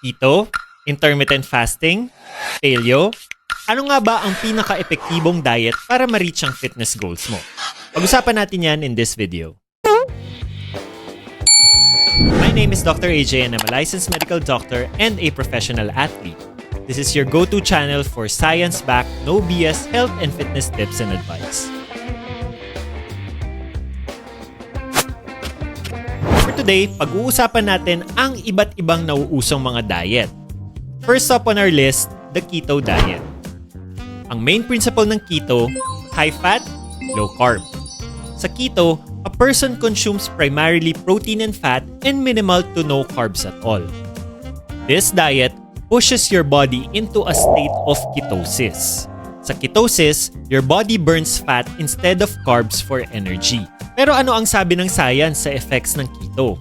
Keto? Intermittent fasting? Paleo? Ano nga ba ang pinaka-epektibong diet para ma-reach ang fitness goals mo? Pag-usapan natin yan in this video. My name is Dr. AJ and I'm a licensed medical doctor and a professional athlete. This is your go-to channel for science-backed, no BS health and fitness tips and advice. For today, pag-uusapan natin ang iba't ibang nauusong mga diet. First up on our list, the Keto Diet. Ang main principle ng keto, high fat, low carb. Sa keto, a person consumes primarily protein and fat and minimal to no carbs at all. This diet pushes your body into a state of ketosis. Sa ketosis, your body burns fat instead of carbs for energy. Pero ano ang sabi ng science sa effects ng keto?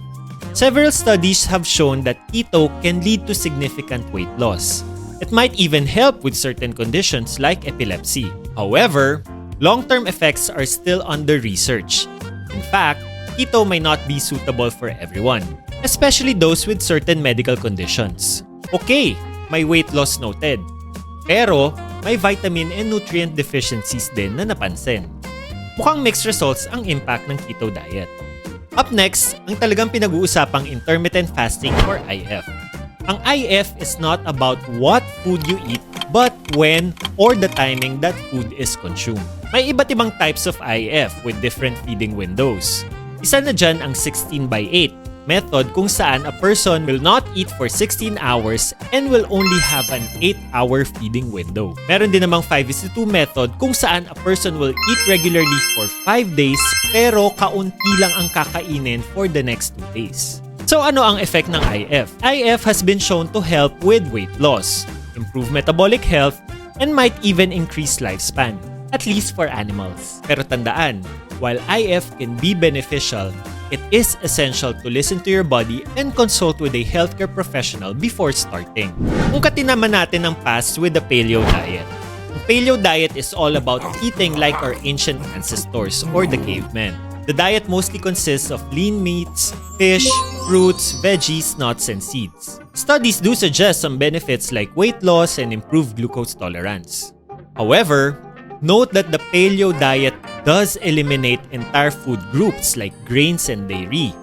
Several studies have shown that keto can lead to significant weight loss. It might even help with certain conditions like epilepsy. However, long-term effects are still under research. In fact, keto may not be suitable for everyone, especially those with certain medical conditions. Okay, may weight loss noted. Pero, may vitamin and nutrient deficiencies din na napansin. Mukhang mixed results ang impact ng keto diet. Up next, ang talagang pinag-uusapang intermittent fasting or IF. Ang IF is not about what food you eat, but when or the timing that food is consumed. May iba't ibang types of IF with different feeding windows. Isa na dyan ang 16/8 method kung saan a person will not eat for 16 hours and will only have an 8-hour feeding window. Meron din namang 5:2 method kung saan a person will eat regularly for 5 days pero kaunti lang ang kakainin for the next 2 days. So ano ang effect ng IF? IF has been shown to help with weight loss, improve metabolic health, and might even increase lifespan, at least for animals. Pero tandaan, while IF can be beneficial, it is essential to listen to your body and consult with a healthcare professional before starting. Ungkatin naman natin ang past with the Paleo Diet. Ang Paleo Diet is all about eating like our ancient ancestors or the cavemen. The diet mostly consists of lean meats, fish, fruits, veggies, nuts, and seeds. Studies do suggest some benefits like weight loss and improved glucose tolerance. However, note that the Paleo Diet does eliminate entire food groups like grains and dairy,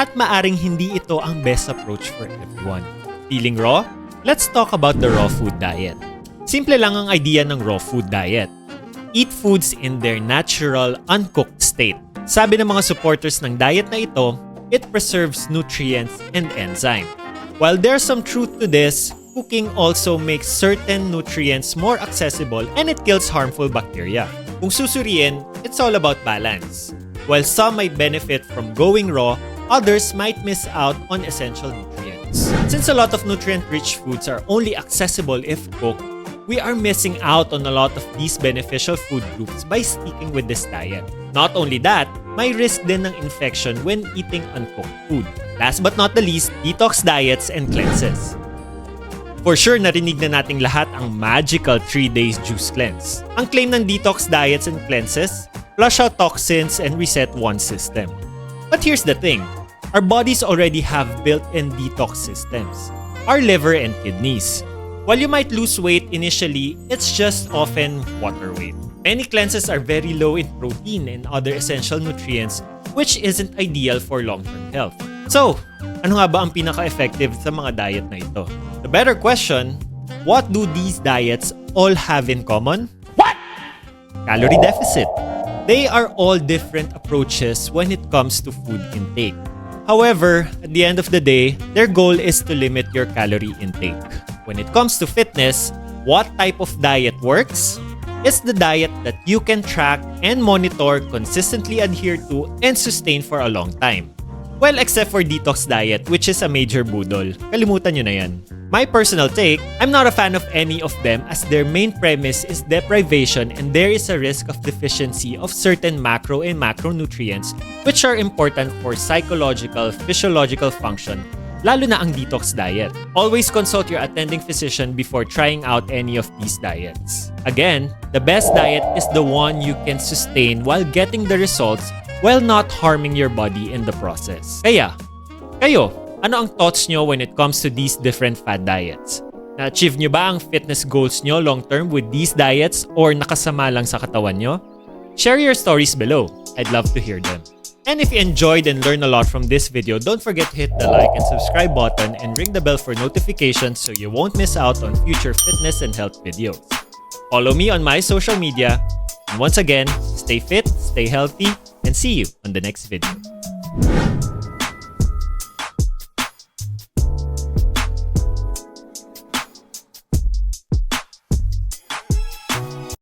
at maaring hindi ito ang best approach for everyone. Feeling raw? Let's talk about the raw food diet. Simple lang ang idea ng raw food diet. Eat foods in their natural, uncooked state. Sabi ng mga supporters ng diet na ito, it preserves nutrients and enzyme. While there's some truth to this, cooking also makes certain nutrients more accessible and it kills harmful bacteria. Kung susuriin, it's all about balance. While some might benefit from going raw, others might miss out on essential nutrients. Since a lot of nutrient-rich foods are only accessible if cooked, we are missing out on a lot of these beneficial food groups by sticking with this diet. Not only that, may risk din ng infection when eating uncooked food. Last but not the least, detox diets and cleanses. For sure, narinig na nating lahat ang magical 3 days juice cleanse. Ang claim ng detox diets and cleanses, flush out toxins and reset one's system. But here's the thing, our bodies already have built-in detox systems, our liver and kidneys. While you might lose weight initially, it's just often water weight. Many cleanses are very low in protein and other essential nutrients, which isn't ideal for long-term health. So, ano nga ba ang pinaka-effective sa mga diet na ito? The better question, what do these diets all have in common? What? Calorie deficit. They are all different approaches when it comes to food intake. However, at the end of the day, their goal is to limit your calorie intake. When it comes to fitness, what type of diet works? It's the diet that you can track and monitor, consistently adhere to, and sustain for a long time. Well, except for detox diet, which is a major budol. Kalimutan nyo na yan. My personal take, I'm not a fan of any of them as their main premise is deprivation and there is a risk of deficiency of certain macro and macronutrients which are important for psychological, physiological function, lalo na ang detox diet. Always consult your attending physician before trying out any of these diets. Again, the best diet is the one you can sustain while getting the results while not harming your body in the process. Kaya, kayo, Ano ang thoughts nyo when it comes to these different fad diets? Na-achieve nyo ba ang fitness goals nyo long-term with these diets or nakasama lang sa katawan nyo? Share your stories below. I'd love to hear them. And if you enjoyed and learned a lot from this video, don't forget to hit the like and subscribe button and ring the bell for notifications so you won't miss out on future fitness and health videos. Follow me on my social media. And once again, stay fit, stay healthy, and see you on the next video.